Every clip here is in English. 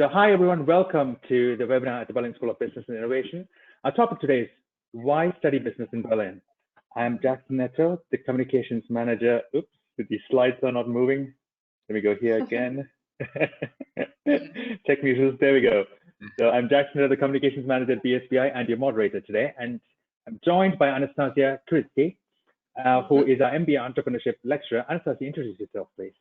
So hi everyone, welcome to the webinar at the Berlin School of Business and Innovation. Our topic today is why study business in Berlin. I'm Jackson Neto, the communications manager. Oops, the slides are not moving. Let me go here again. Tech mutuals, there we go. So I'm Jackson Neto, the communications manager at BSBI and your moderator today. And I'm joined by Anastasia who is our MBA entrepreneurship lecturer. Anastasia, introduce yourself, please.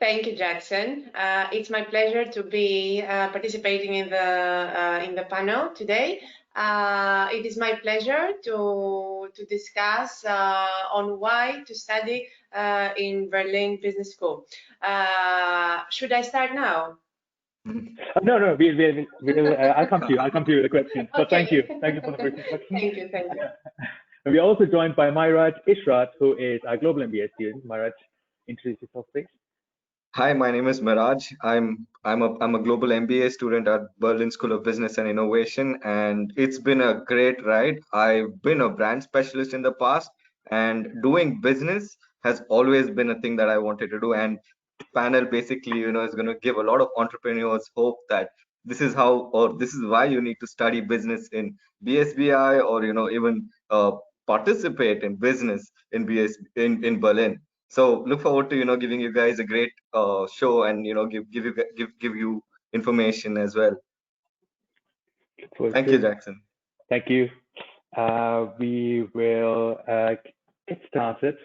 Thank you, Jackson. It's my pleasure to be participating in the panel today. It is my pleasure to discuss on why to study in Berlin Business School. Should I start now? No, I'll come to you. I'll come to you with a question. So thank you for the brief introduction. Thank you. And we're also joined by Mairaj Ishrat, who is our global MBA student. Mairaj, introduce yourself, please. Hi, my name is Miraj. I'm a global MBA student at Berlin School of Business and Innovation, and it's been a great ride. I've been a brand specialist in the past, and doing business has always been a thing that I wanted to do. And this panel basically, is going to give a lot of entrepreneurs hope that this is how, or this is why you need to study business in BSBI, or even participate in business in in Berlin. So look forward to giving you guys a great show and give you information as well. Thank you, Jackson. Thank you. We will get started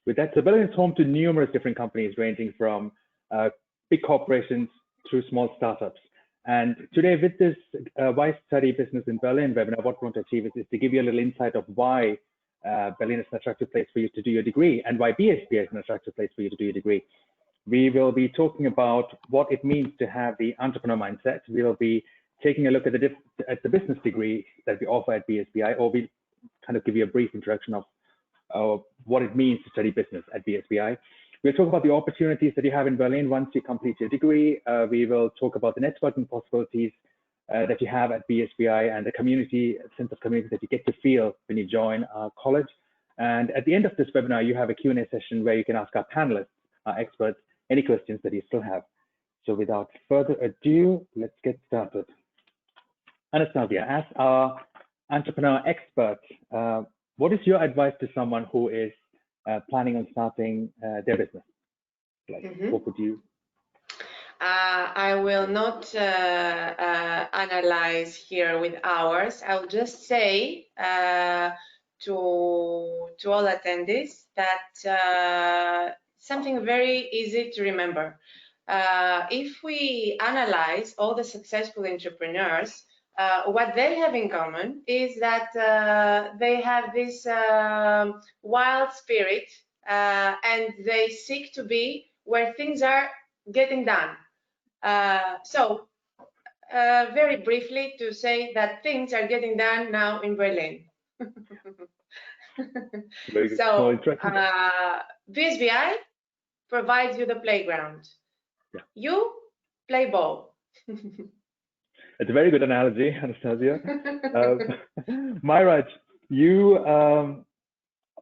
with that. So Berlin is home to numerous different companies ranging from big corporations to small startups. And today with this Why Study Business in Berlin webinar, what we want to achieve is to give you a little insight of why Berlin is an attractive place for you to do your degree and why BSBI is an attractive place for you to do your degree. We will be talking about what it means to have the entrepreneur mindset. We will be taking a look at the business degree that we offer at BSBI, or we kind of give you a brief introduction of what it means to study business at BSBI. We'll talk about the opportunities that you have in Berlin once you complete your degree. We will talk about the networking possibilities that you have at BSBI and the sense of community that you get to feel when you join our college. And at the end of this webinar, you have a Q&A session where you can ask our panelists, our experts, any questions that you still have. So without further ado, let's get started. Anastasia, as our entrepreneur expert, what is your advice to someone who is planning on starting their business? What would you? I will not analyze here with hours. I'll just say to all attendees that something very easy to remember. If we analyze all the successful entrepreneurs, what they have in common is that they have this wild spirit and they seek to be where things are getting done. So very briefly to say that things are getting done now in Berlin. So BSBI provides you the playground. Yeah. You play ball. It's a very good analogy, Anastasia. Mairaj, you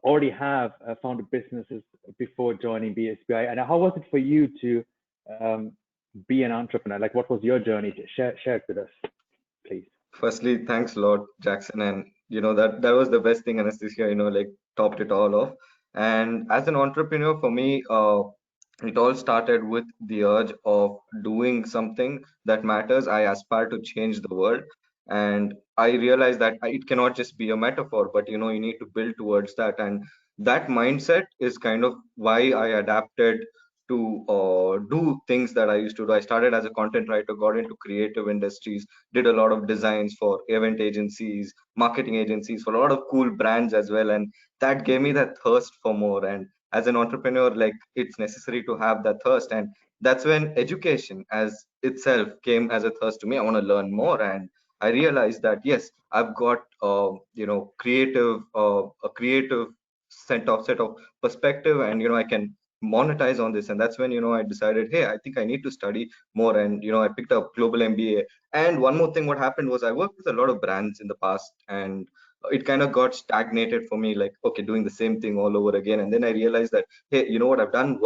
already have founded businesses before joining BSBI, and how was it for you to be an entrepreneur? Like, what was your journey? Share it with us, please. Firstly, thanks a lot, Jackson, and that was the best thing, Anastasia. Like topped it all off. And as an entrepreneur, for me, it all started with the urge of doing something that matters. I aspire to change the world, and I realized that it cannot just be a metaphor, but you need to build towards that. And that mindset is kind of why I adapted to do things that I used to do. I started as a content writer, got into creative industries, did a lot of designs for event agencies, marketing agencies, for a lot of cool brands as well. And that gave me that thirst for more. And as an entrepreneur, like, it's necessary to have that thirst. And that's when education as itself came as a thirst to me. I want to learn more. And I realized that, yes, I've got, a creative set of perspective, and, I can monetize on this. And that's when I decided, hey, I think I need to study more. And I picked up global MBA. And one more thing, what happened was I worked with a lot of brands in the past, and it kind of got stagnated for me, like, okay, doing the same thing all over again. And then I realized that, hey, you know what, I've done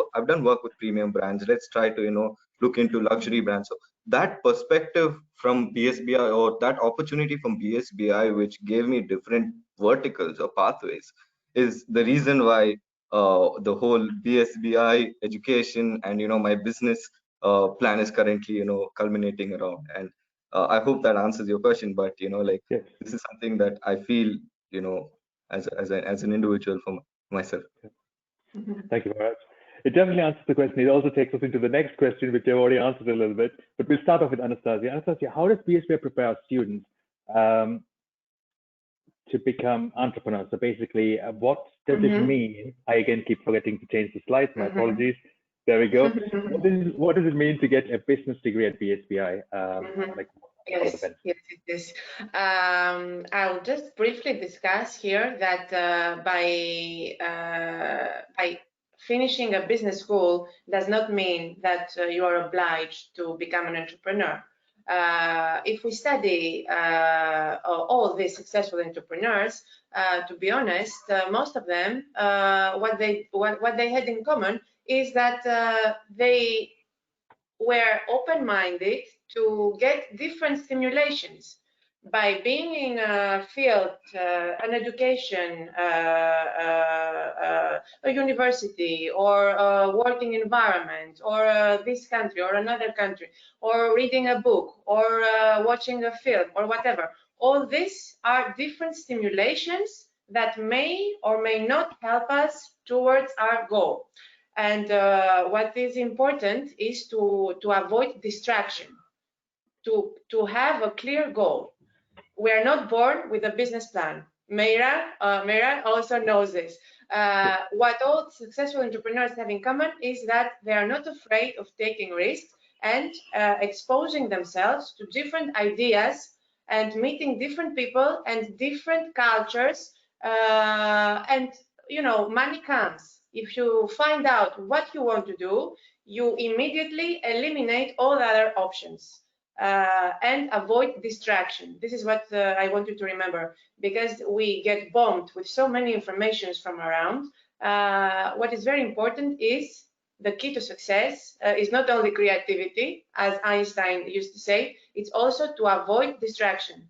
work with premium brands. Let's try to look into luxury brands. So that perspective from BSBI, or that opportunity from BSBI, which gave me different verticals or pathways, is the reason why the whole BSBI education and my business plan is currently culminating around. And I hope that answers your question. But like, Yes. this is something that I feel as an individual for myself. Thank you very much. It definitely answers the question. It also takes us into the next question, which I've already answered a little bit. But we'll start off with Anastasia. Anastasia, how does BSBI prepare our students to become entrepreneurs? So basically, what does it mean? I again keep forgetting to change the slides. My apologies. There we go. What does it mean to get a business degree at BSBI? Yes, it is. I'll just briefly discuss here that by finishing a business school does not mean that you are obliged to become an entrepreneur. If we study all these successful entrepreneurs, to be honest, most of them, what they had in common is that they were open-minded to get different stimulations. By being in a field, an education, a university, or a working environment, or this country or another country, or reading a book, or watching a film, or whatever, all these are different stimulations that may or may not help us towards our goal. And what is important is to avoid distraction, to have a clear goal. We are not born with a business plan. Meira also knows this. What all successful entrepreneurs have in common is that they are not afraid of taking risks and exposing themselves to different ideas and meeting different people and different cultures. And money comes. If you find out what you want to do, you immediately eliminate all other options. And avoid distraction. This is what I want you to remember, because we get bombed with so many informations from around. What is very important is the key to success is not only creativity, as Einstein used to say, it's also to avoid distraction,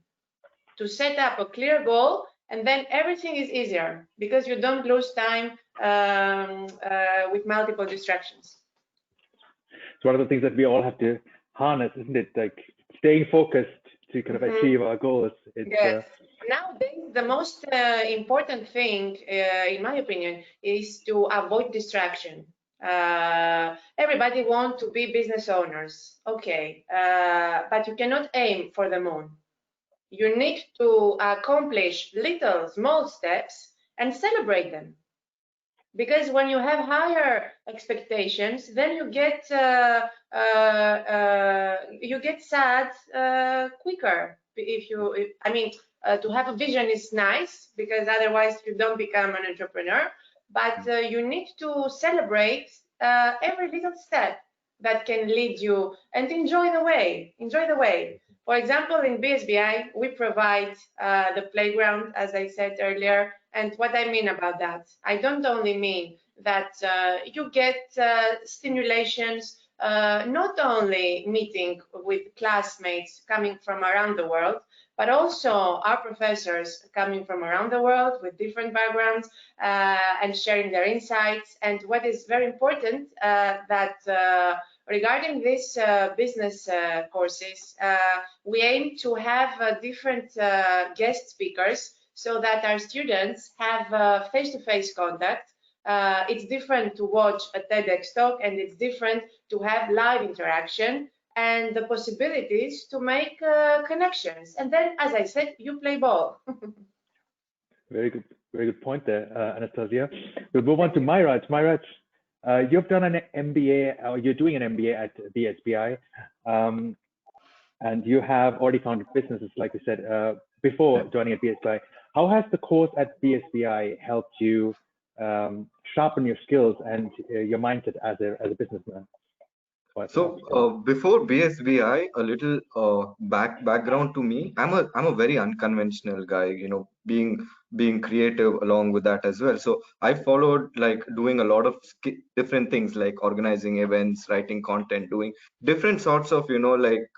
to set up a clear goal, and then everything is easier because you don't lose time with multiple distractions. It's one of the things that we all have to harness, isn't it? Like staying focused to kind of achieve our goals. Yes. Nowadays, the most important thing, in my opinion, is to avoid distraction. Everybody wants to be business owners, okay, but you cannot aim for the moon. You need to accomplish little, small steps and celebrate them. Because when you have higher expectations, then you get sad quicker. To have a vision is nice, because otherwise you don't become an entrepreneur. But you need to celebrate every little step that can lead you, and enjoy the way. Enjoy the way. For example, in BSBI, we provide the playground, as I said earlier. And what I mean about that, I don't only mean that you get stimulations, not only meeting with classmates coming from around the world, but also our professors coming from around the world with different backgrounds and sharing their insights. And what is very important, that regarding these business courses, we aim to have different guest speakers, so that our students have face-to-face contact. It's different to watch a TEDx talk, and it's different to have live interaction and the possibilities to make connections. And then, as I said, you play ball. Very good point there, Anastasia. We'll move on to Mairaj. Mairaj, you've done an MBA, or you're doing an MBA at BSBI, and you have already founded businesses, like you said, before joining at BSBI. How has the course at BSBI helped you sharpen your skills and your mindset as a businessman? So before BSBI, a little background to me. I'm a very unconventional guy. Being being creative along with that as well. So I followed like doing a lot of different things like organizing events, writing content, doing different sorts of, like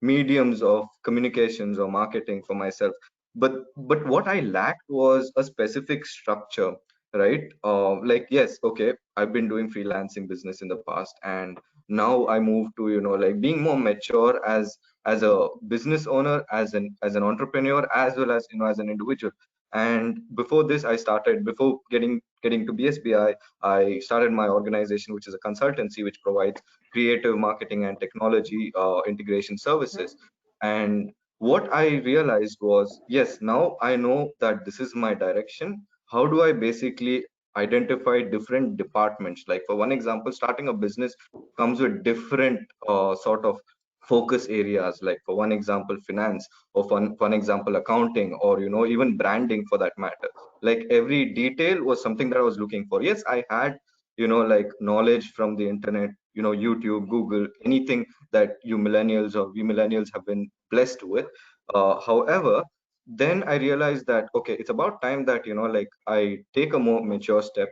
mediums of communications or marketing for myself. But what I lacked was a specific structure, right? Like, yes, okay, I've been doing freelancing business in the past, and now I move to, like being more mature as a business owner, as an entrepreneur, as well as, as an individual. And before this, before getting to BSBI, I started my organization, which is a consultancy which provides creative marketing and technology integration services. And what I realized was, yes, now I know that this is my direction. How do I basically identify different departments? Like, for one example, starting a business comes with different sort of focus areas. Like, for one example, finance, or for one example, accounting, or even branding for that matter. Like, every detail was something that I was looking for. Yes, I had like knowledge from the internet, YouTube, Google, anything that you millennials or we millennials have been blessed with. However, then I realized that, okay, it's about time that like I take a more mature step,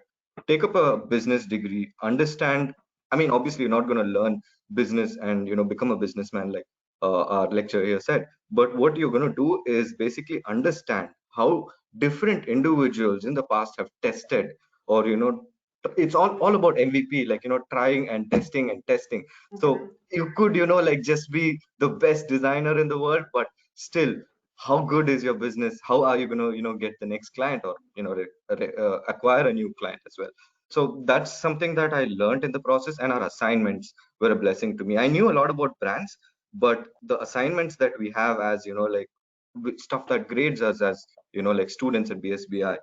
take up a business degree, understand. I mean, obviously you're not going to learn business and become a businessman, like our lecturer here said. But what you're going to do is basically understand how different individuals in the past have tested, or it's all about MVP, like trying and testing and testing. So you could like just be the best designer in the world, but still, how good is your business? How are you going to get the next client, or acquire a new client as well? So that's something that I learned in the process, and our assignments were a blessing to me. I knew a lot about brands, but the assignments that we have as like stuff that grades us as like students at BSBI,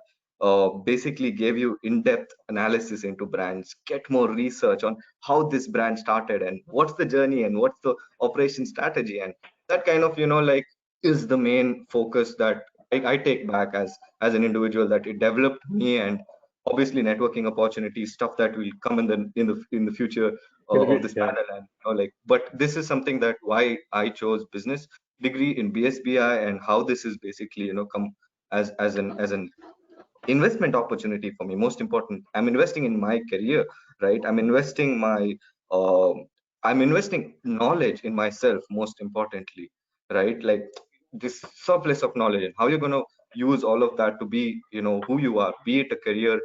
basically gave you in-depth analysis into brands, get more research on how this brand started and what's the journey and what's the operation strategy. And that kind of like is the main focus that I take back as an individual, that it developed me. And obviously networking opportunities, stuff that will come in the future of this Yeah. panel. And like, but this is something that why I chose business degree in BSBI, and how this is basically come as an investment opportunity for me. Most important, I'm investing in my career, right? I'm investing knowledge in myself, most importantly, right? Like, this surplus of knowledge, and how you're going to use all of that to be who you are, be it a career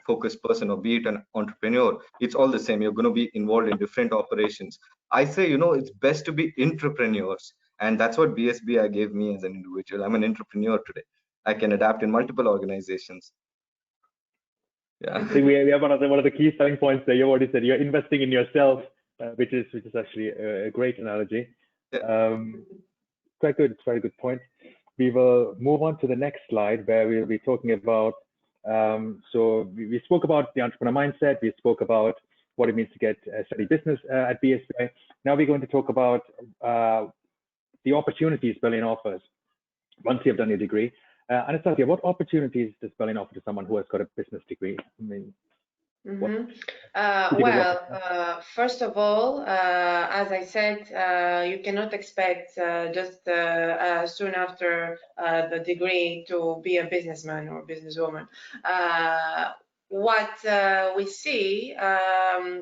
focused person or be it an entrepreneur. It's all the same. You're going to be involved in different operations. I say it's best to be entrepreneurs, and that's what BSBI gave me as an individual. I'm an entrepreneur today. I can adapt in multiple organizations. Yeah. I think we have one of the key selling points there. You already said you're investing in yourself, which is actually a great analogy. Yeah. Quite good. It's a very good point. We will move on to the next slide, where we'll be talking about. So we spoke about the entrepreneur mindset. We spoke about what it means to get study business at BSBI. Now we're going to talk about the opportunities Berlin offers once you've done your degree. Anastasia, what opportunities does Berlin offer to someone who has got a business degree? I mean, first of all, as I said, you cannot expect just soon after the degree to be a businessman or businesswoman. What we see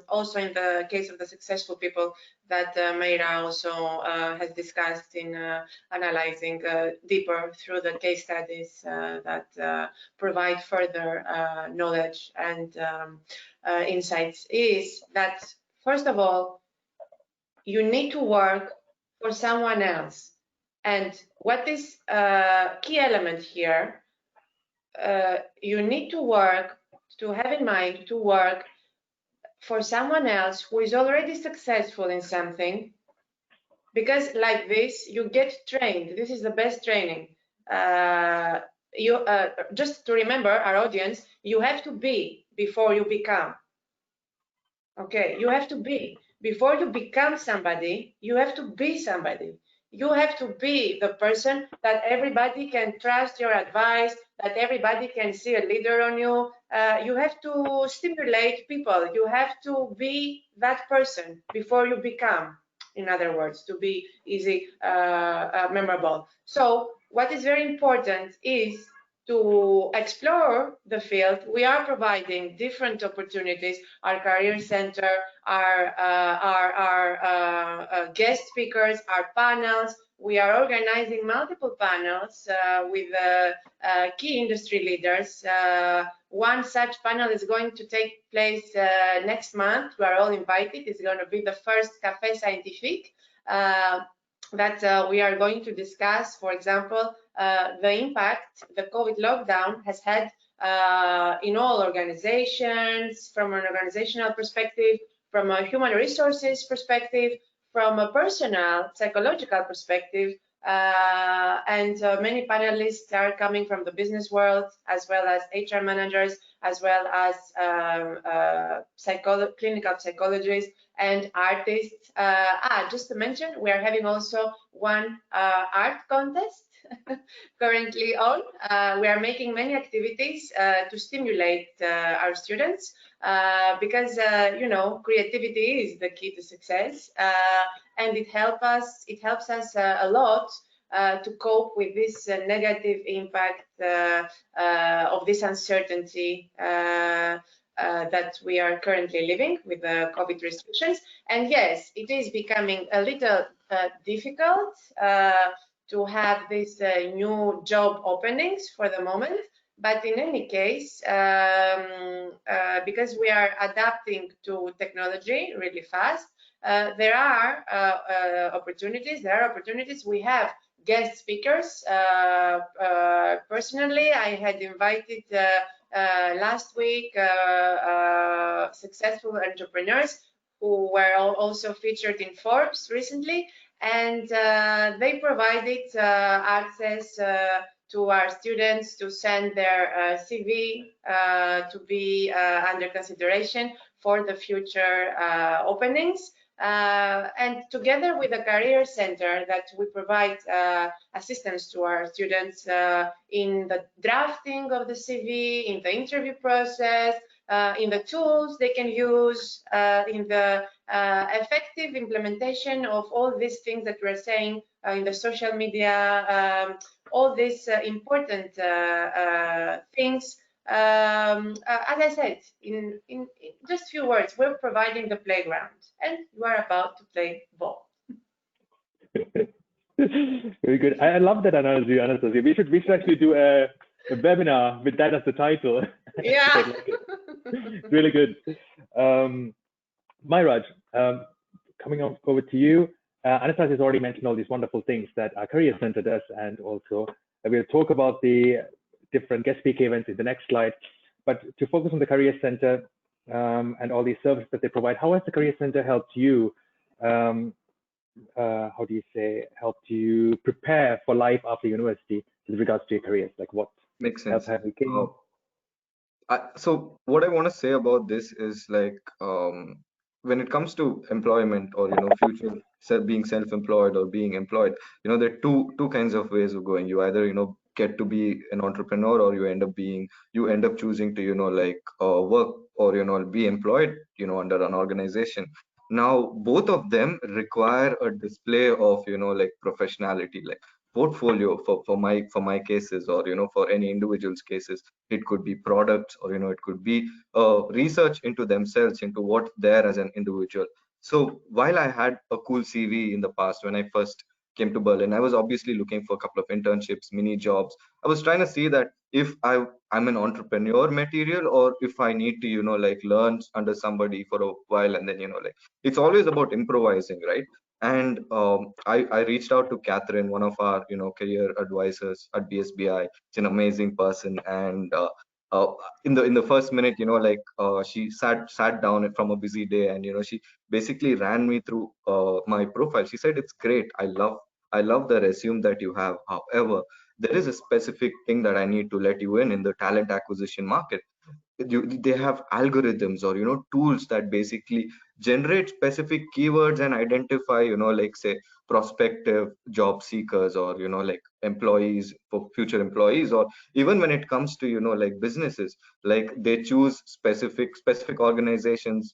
also in the case of the successful people that Meira also has discussed in analyzing deeper through the case studies that provide further knowledge and insights, is that, first of all, you need to work for someone else. And what is a key element here, you need to work, to have in mind to work for someone else who is already successful in something, because like this you get trained. This is the best training. Just to remember our audience, you have to be before you become. Okay, you have to be before you become somebody. You have to be somebody. You have to be the person that everybody can trust your advice, that everybody can see a leader on you. You have to stimulate people. You have to be that person before you become, in other words, to be easy, memorable. So what is very important is to explore the field, we are providing different opportunities. Our career center, our guest speakers, our panels. We are organizing multiple panels with key industry leaders. One such panel is going to take place next month. We are all invited. It's going to be the first Café Scientifique that we are going to discuss, for example, the impact the COVID lockdown has had in all organizations, from an organizational perspective, from a human resources perspective, from a personal psychological perspective, and many panelists are coming from the business world, as well as HR managers, as well as clinical psychologists and artists. Just to mention, we are having also one art contest currently on. We are making many activities to stimulate our students because you know, creativity is the key to success, and it helps us a lot to cope with this negative impact of this uncertainty that we are currently living with the COVID restrictions. And yes, it is becoming a little difficult to have these new job openings for the moment. But in any case, because we are adapting to technology really fast, there are opportunities. We have guest speakers. Personally, I had invited last week successful entrepreneurs who were also featured in Forbes recently, and they provided access to our students to send their CV to be under consideration for the future openings. And together with the Career Center, that we provide assistance to our students in the drafting of the CV, in the interview process, in the tools they can use, in the effective implementation of all these things that we're saying in the social media, all these important things. As I said, in just few words, we're providing the playground, and you are about to play ball. Very good. I love that analogy, Anastasia. We should actually do a webinar with that as the title. Yeah. Really good. Mairaj, coming over to you. Anastasia has already mentioned all these wonderful things that our Career Center does, and also we'll talk about the different guest speaker events in the next slide. But to focus on the Career Center and all these services that they provide, how has the Career Center helped you? How do you say, helped you prepare for life after university with regards to your careers? Like what Makes sense. help have you gained? So what I want to say about this is like when it comes to employment or future being self-employed or being employed, there are two kinds of ways of going. You either get to be an entrepreneur, or you end up choosing to like work or be employed under an organization. Now both of them require a display of like professionality, like portfolio for my cases, or for any individual's cases. It could be products, or it could be research into themselves, into what they're as an individual. So while I had a cool CV in the past, when I first came to Berlin, I was obviously looking for a couple of internships, mini jobs. I was trying to see that if I'm an entrepreneur material, or if I need to like learn under somebody for a while, and then like it's always about improvising, right? And I reached out to Catherine, one of our career advisors at BSBI. She's an amazing person, and in the first minute, like she sat down from a busy day, and she basically ran me through my profile. She said, "It's great. I love the resume that you have. However, there is a specific thing that I need to let you in the talent acquisition market. They have algorithms, or tools that basically generate specific keywords and identify like say prospective job seekers, or like employees, for future employees, or even when it comes to like businesses, like they choose specific organizations,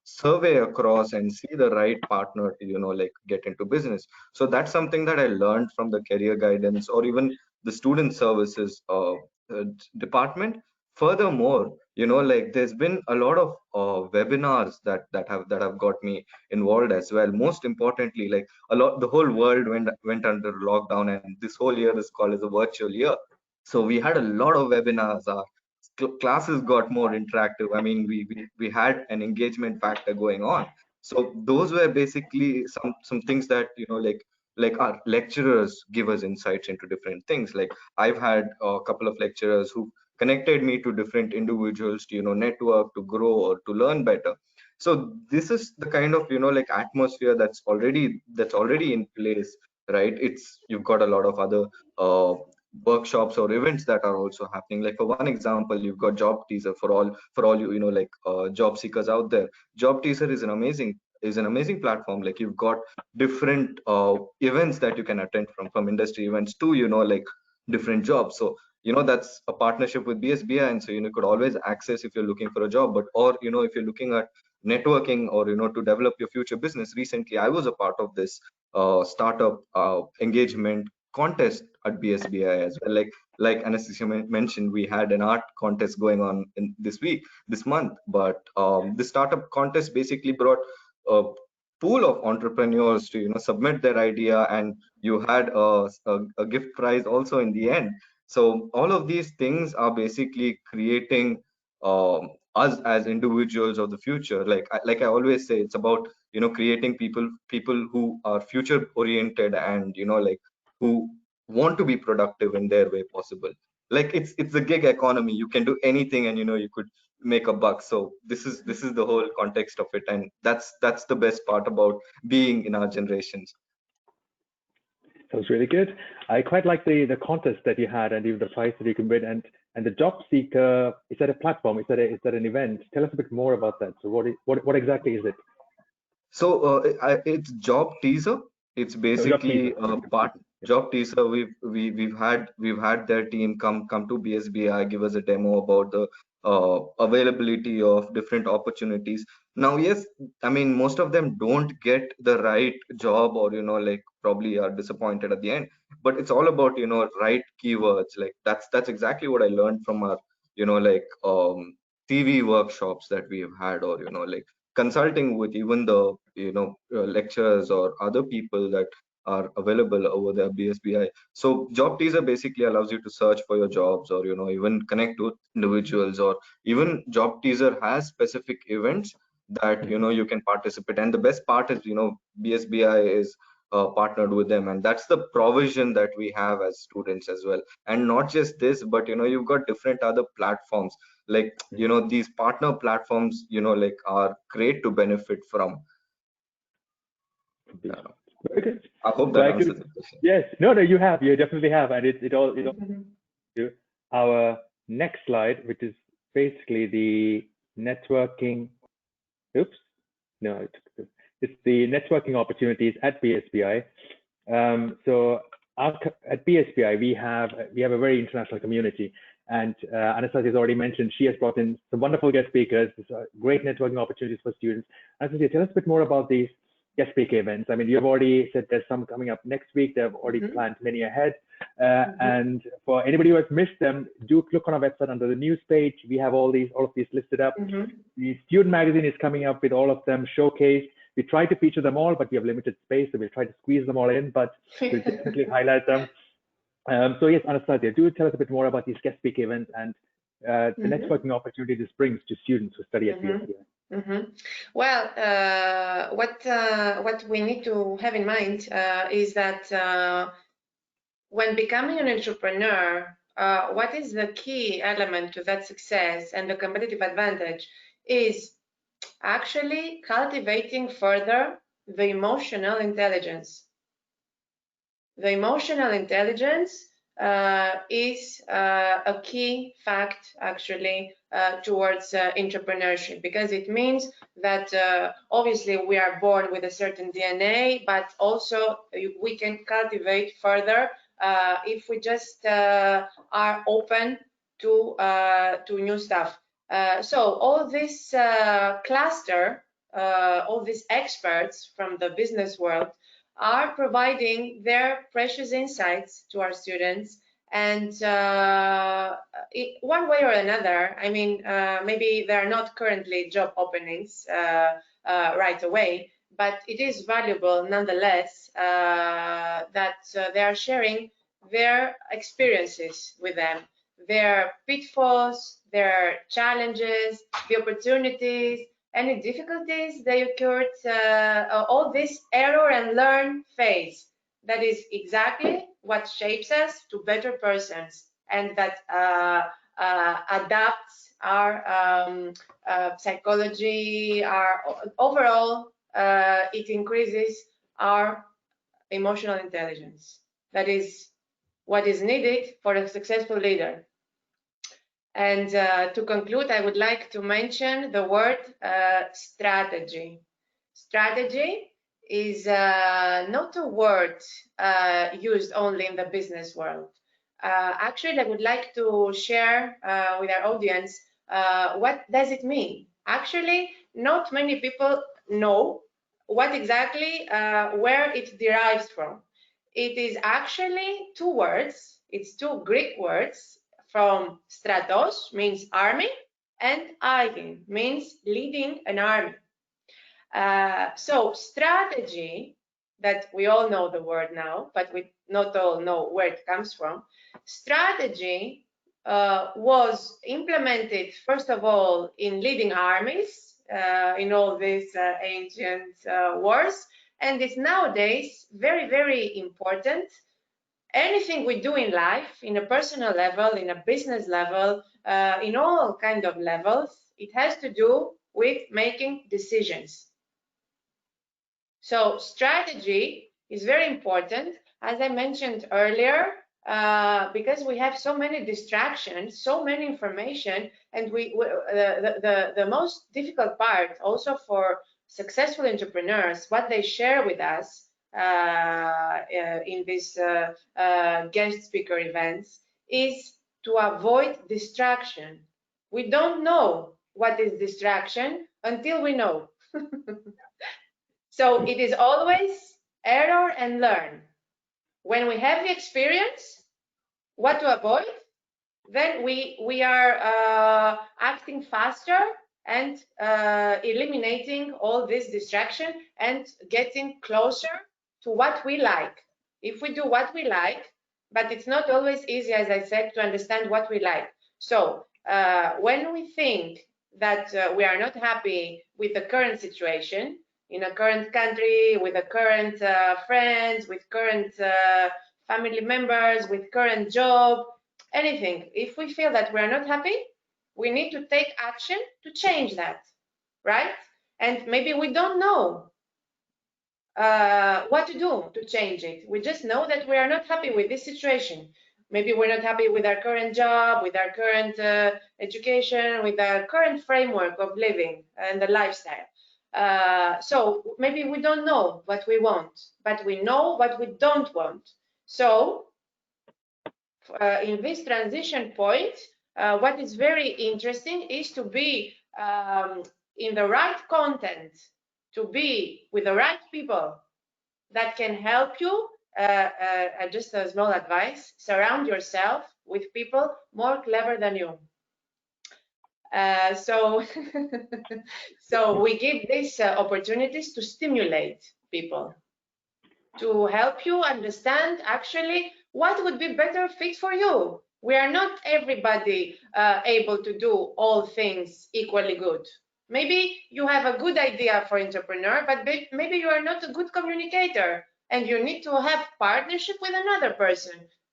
survey across and see the right partner to like get into business." So that's something that I learned from the career guidance, or even the student services department. Furthermore, like there's been a lot of webinars that have got me involved as well. Most importantly, like the whole world went under lockdown, and this whole year is called as a virtual year. So we had a lot of webinars. Our classes got more interactive. I mean, we had an engagement factor going on. So those were basically some things that, like our lecturers give us insights into different things. Like I've had a couple of lecturers who connected me to different individuals to, network, to grow, or to learn better. So this is the kind of, like atmosphere that's already in place, right? You've got a lot of other uh, workshops or events that are also happening. Like for one example, you've got Job Teaser for all you, like job seekers out there. Job Teaser is an amazing platform. Like you've got different events that you can attend, from industry events to, like different jobs. So that's a partnership with BSBI, and so you could always access if you're looking for a job, but or if you're looking at networking, or to develop your future business. Recently I was a part of this startup engagement contest at BSBI as well. Like Anastasia mentioned, we had an art contest going on in this month. But the startup contest basically brought a pool of entrepreneurs to submit their idea, and you had a gift prize also in the end. So all of these things are basically creating us as individuals of the future. Like I always say, it's about creating people who are future oriented, and like who want to be productive in their way possible. Like it's the gig economy. You can do anything, and you could make a buck. So this is the whole context of it, and that's the best part about being in our generations. Sounds really good. I quite like the contest that you had, and even the prize that you can win. And the job seeker, is that a platform? Is that an event? Tell us a bit more about that. So what exactly is it? So it's Job Teaser. It's Job basically teaser. a part. Job Teaser. We've had their team come to BSBI, give us a demo about the availability of different opportunities. Now, yes, I mean, most of them don't get the right job, or like probably are disappointed at the end. But it's all about right keywords. Like that's exactly what I learned from our like TV workshops that we have had, or like consulting with even the lecturers or other people that are available over the BSBI. So Job Teaser basically allows you to search for your jobs, or even connect with individuals, or even Job Teaser has specific events that you can participate. And the best part is BSBI is partnered with them, and that's the provision that we have as students as well. And not just this, but you've got different other platforms. Like these partner platforms like are great to benefit from. Very good. I hope So that answers the question. yes, no, you definitely have, and it all to our next slide, which is basically the networking. Oops, no, it's the networking opportunities at BSBI. So at BSBI, we have a very international community, and Anastasia has already mentioned she has brought in some wonderful guest speakers. There's great networking opportunities for students. Anastasia, tell us a bit more about these guest speaker events. I mean, you've already said there's some coming up next week. They've already planned many ahead. And for anybody who has missed them, do look on our website under the news page. We have all of these listed up. The student magazine is coming up with all of them showcased. We try to feature them all, but we have limited space, so we'll try to squeeze them all in, but we'll definitely highlight them. So yes, Anastasia, do tell us a bit more about these guest speaker events and the networking opportunity this brings to students who study at BSBI. Well, what we need to have in mind is that when becoming an entrepreneur, what is the key element to that success and the competitive advantage is actually cultivating further the emotional intelligence. The emotional intelligence is a key fact actually towards entrepreneurship, because it means that obviously we are born with a certain DNA, but also we can cultivate further if we just are open to new stuff. So all this cluster, all these experts from the business world are providing their precious insights to our students, And one way or another, I mean, maybe there are not currently job openings right away, but it is valuable nonetheless that they are sharing their experiences with them, their pitfalls, their challenges, the opportunities, any difficulties they occurred, all this error and learn phase. That is exactly what shapes us to better persons, and that adapts our psychology, our overall, it increases our emotional intelligence. That is what is needed for a successful leader. And to conclude, I would like to mention the word strategy. Strategy is not a word used only in the business world. Actually, I would like to share with our audience what does it mean. Actually, not many people know what exactly where it derives from. It is actually two words. It's two Greek words from stratos, means army, and aigen, means leading an army. So strategy, that we all know the word now, but we not all know where it comes from. Strategy was implemented, first of all, in leading armies in all these ancient wars, and it's nowadays very, very important. Anything we do in life, in a personal level, in a business level, in all kind of levels, it has to do with making decisions. So strategy is very important, as I mentioned earlier, because we have so many distractions, so many information, and the most difficult part also for successful entrepreneurs, what they share with us in these guest speaker events, is to avoid distraction. We don't know what is distraction until we know. So it is always error and learn. When we have the experience, what to avoid, then we are acting faster and eliminating all this distraction and getting closer to what we like. If we do what we like, but it's not always easy, as I said, to understand what we like. So when we think that we are not happy with the current situation, in a current country, with the current friends, with current family members, with current job, anything. If we feel that we're not happy, we need to take action to change that, right? And maybe we don't know what to do to change it. We just know that we are not happy with this situation. Maybe we're not happy with our current job, with our current education, with our current framework of living and the lifestyle. So maybe we don't know what we want, but we know what we don't want. So in this transition point, what is very interesting is to be in the right content, to be with the right people that can help you. Just a small advice: surround yourself with people more clever than you. So we give these opportunities to stimulate people, to help you understand actually what would be better fit for you. We are not everybody able to do all things equally good. Maybe you have a good idea for entrepreneur, but maybe you are not a good communicator, and you need to have partnership with another person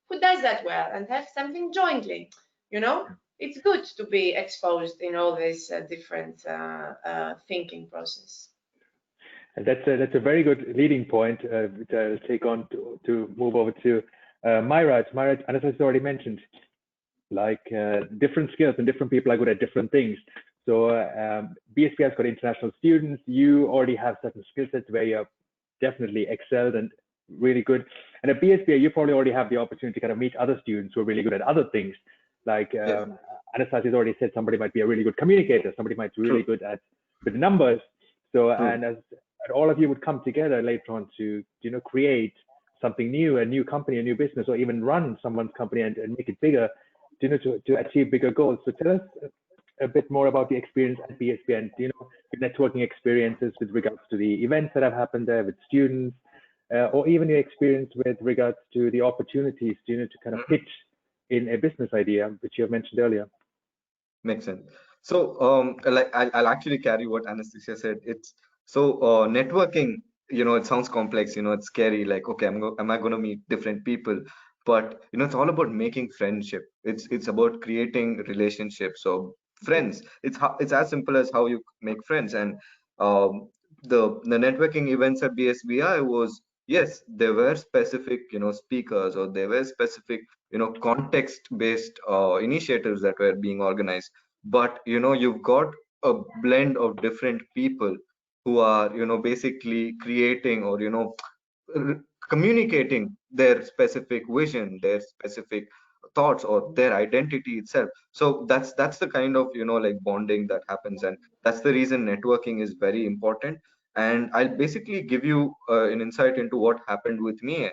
who does that well and have something jointly. You know, it's good to be exposed in all this different thinking process. And that's a very good leading point, which I'll take on to move over to Myra. Myra, Anastasia already mentioned, like different skills and different people are good at different things. So BSBI has got international students. You already have certain skill sets where you're definitely excelled and really good. And at BSBI, you probably already have the opportunity to kind of meet other students who are really good at other things. Like Anastasia has already said, somebody might be a really good communicator. Somebody might be really good at with numbers. So and as all of you would come together later on to create something new, a new company, a new business, or even run someone's company and make it bigger, to achieve bigger goals. So tell us a bit more about the experience at BSBI and, your networking experiences with regards to the events that have happened there with students, or even your experience with regards to the opportunities, to kind of pitch in a business idea, which you have mentioned earlier. Makes sense. So, like I'll actually carry what Anastasia said. It's so networking. It sounds complex. It's scary. Like, okay, am I going to meet different people? But it's all about making friendship. It's about creating relationships. So friends. It's as simple as how you make friends. And um, the networking events at BSBI was, yes, there were specific speakers, or there were specific context based initiatives that were being organized, but you've got a blend of different people who are basically creating, or communicating their specific vision, their specific thoughts, or their identity itself. So that's the kind of like bonding that happens, and that's the reason networking is very important. And I'll basically give you an insight into what happened with me.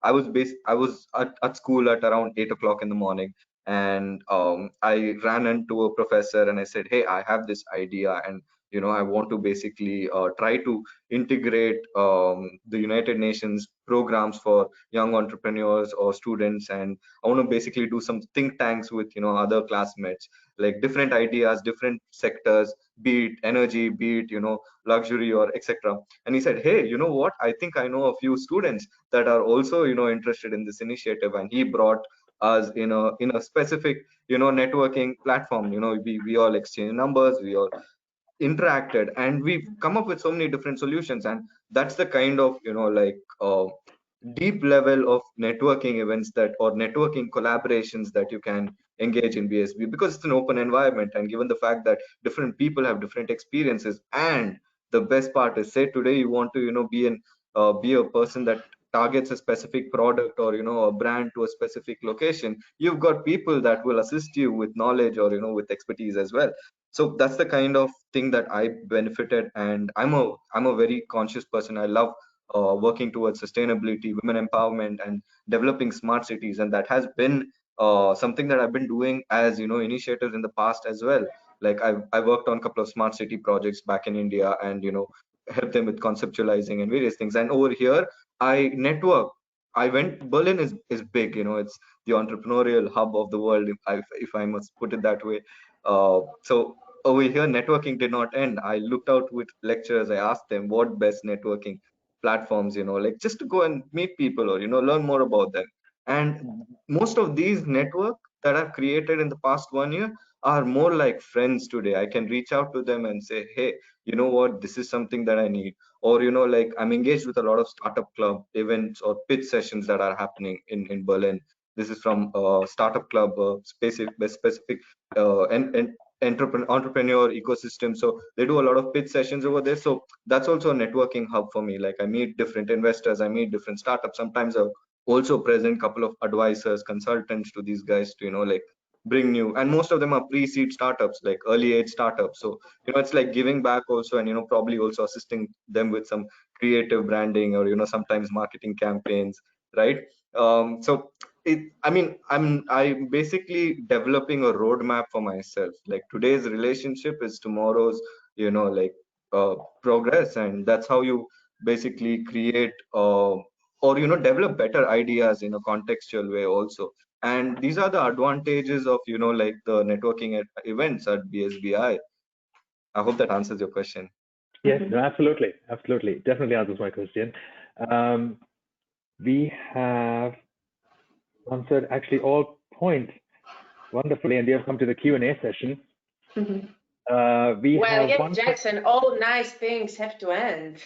I was at school at around 8 o'clock in the morning, and I ran into a professor and I said, hey, I have this idea, and I want to basically try to integrate the United Nations programs for young entrepreneurs or students, and I want to basically do some think tanks with other classmates, like different ideas, different sectors, be it energy, be it luxury, or etc. And he said, hey, you know what, I think I know a few students that are also interested in this initiative. And he brought us in a specific networking platform. We all exchange numbers, we all interacted, and we've come up with so many different solutions. And that's the kind of like deep level of networking events that, or networking collaborations, that you can engage in BSB, because it's an open environment. And given the fact that different people have different experiences, and the best part is, say today you want to be a person that targets a specific product, or a brand to a specific location, you've got people that will assist you with knowledge, or with expertise as well. So that's the kind of thing that I benefited. And I'm a very conscious person. I love working towards sustainability, women empowerment, and developing smart cities. And that has been something that I've been doing as initiatives in the past as well. Like I worked on a couple of smart city projects back in India, and helped them with conceptualizing and various things. And over here, I network. I went. Berlin is big. It's the entrepreneurial hub of the world, if I must put it that way. So over here, networking did not end. I looked out with lecturers. I asked them what best networking platforms, like just to go and meet people, or learn more about them. And most of these network that I've created in the past 1 year are more like friends today. I can reach out to them and say, hey, you know what, this is something that I need. Or like I'm engaged with a lot of startup club events or pitch sessions that are happening in Berlin. This is from startup club specific and entrepreneur ecosystem. So they do a lot of pitch sessions over there. So that's also a networking hub for me. Like I meet different investors, I meet different startups. Sometimes I also present couple of advisors, consultants to these guys to like bring new, and most of them are pre-seed startups, like early age startups. So it's like giving back also, and probably also assisting them with some creative branding, or sometimes marketing campaigns, right? So I'm basically developing a roadmap for myself. Like today's relationship is tomorrow's like progress. And that's how you basically create or develop better ideas in a contextual way also. And these are the advantages of like the networking events at BSBI. I hope that answers your question. Yes, no, absolutely, definitely answers my question. We have answered actually all points wonderfully, and we have come to the Q&A session. Well, yes, Jackson, all nice things have to end.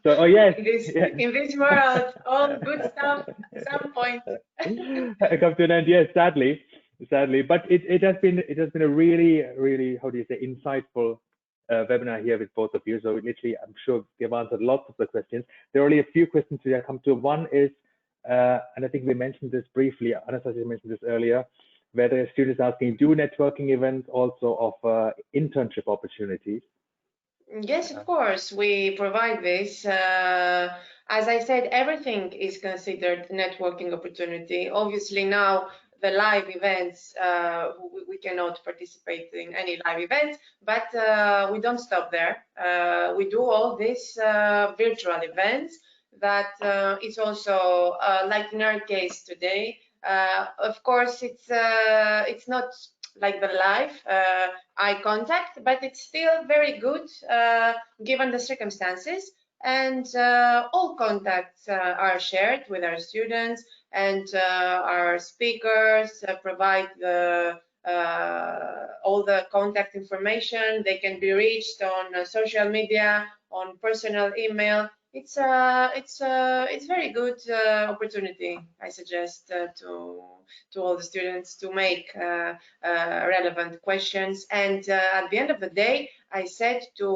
So, oh yes, in this world, all good stuff at some point come to an end. Yes, sadly, but it has been a really, how do you say, insightful webinar here with both of you. So literally, I'm sure you've answered lots of the questions. There are only a few questions that I come to. One is, and I think we mentioned this briefly, Anastasia mentioned this earlier, whether a student is asking, do networking events also offer internship opportunities? Yes, of course, we provide this. As I said, everything is considered networking opportunity. Obviously now the live events, we cannot participate in any live events, but we don't stop there. We do all these virtual events that it's also like in our case today. Of course, it's not like the live eye contact, but it's still very good given the circumstances. And all contacts are shared with our students, and our speakers provide all the contact information. They can be reached on social media, on personal email. It's very good opportunity. I suggest to all the students to make relevant questions. And at the end of the day, I said to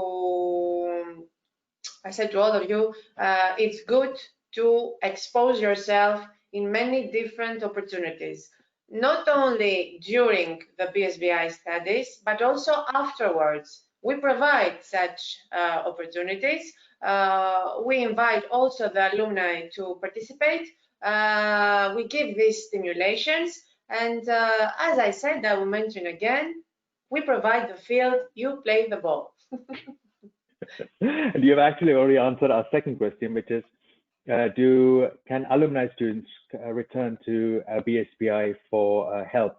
all of you, it's good to expose yourself in many different opportunities, not only during the BSBI studies, but also afterwards. We provide such opportunities. We invite also the alumni to participate. We give these stimulations. And as I said, I will mention again, we provide the field, you play the ball. And you have actually already answered our second question, which is, can alumni students return to BSBI for help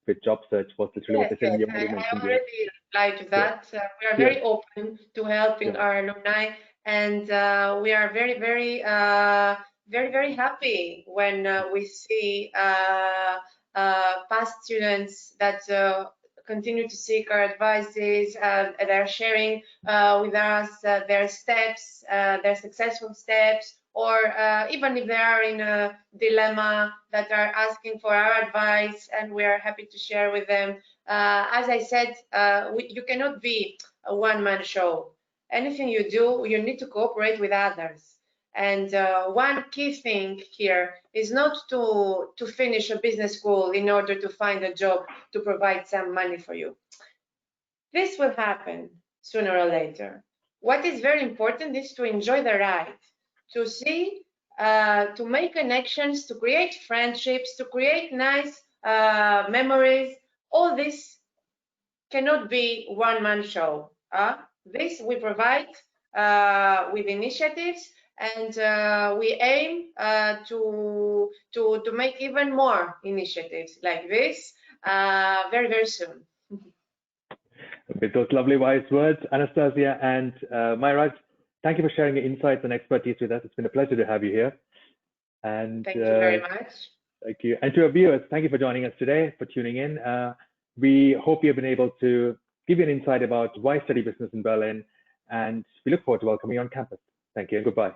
with job search? What's literally what they said in your I already replied to that. We are very open to helping our alumni, and we are very, very, very happy when we see past students that continue to seek our advices. They're sharing with us their steps, their successful steps, or even if they are in a dilemma that are asking for our advice, and we are happy to share with them. As I said, you cannot be a one-man show. Anything you do, you need to cooperate with others. And one key thing here is not to finish a business school in order to find a job to provide some money for you. This will happen sooner or later. What is very important is to enjoy the ride, to see, to make connections, to create friendships, to create nice memories. All this cannot be one-man show. This we provide with initiatives, and we aim to make even more initiatives like this very, very soon. With those lovely wise words, Anastasia and Myra, thank you for sharing your insights and expertise with us. It's been a pleasure to have you here. And thank you very much. Thank you. And to our viewers, thank you for joining us today, for tuning in. We hope you've been able to give you an insight about why study business in Berlin, and we look forward to welcoming you on campus. Thank you and goodbye.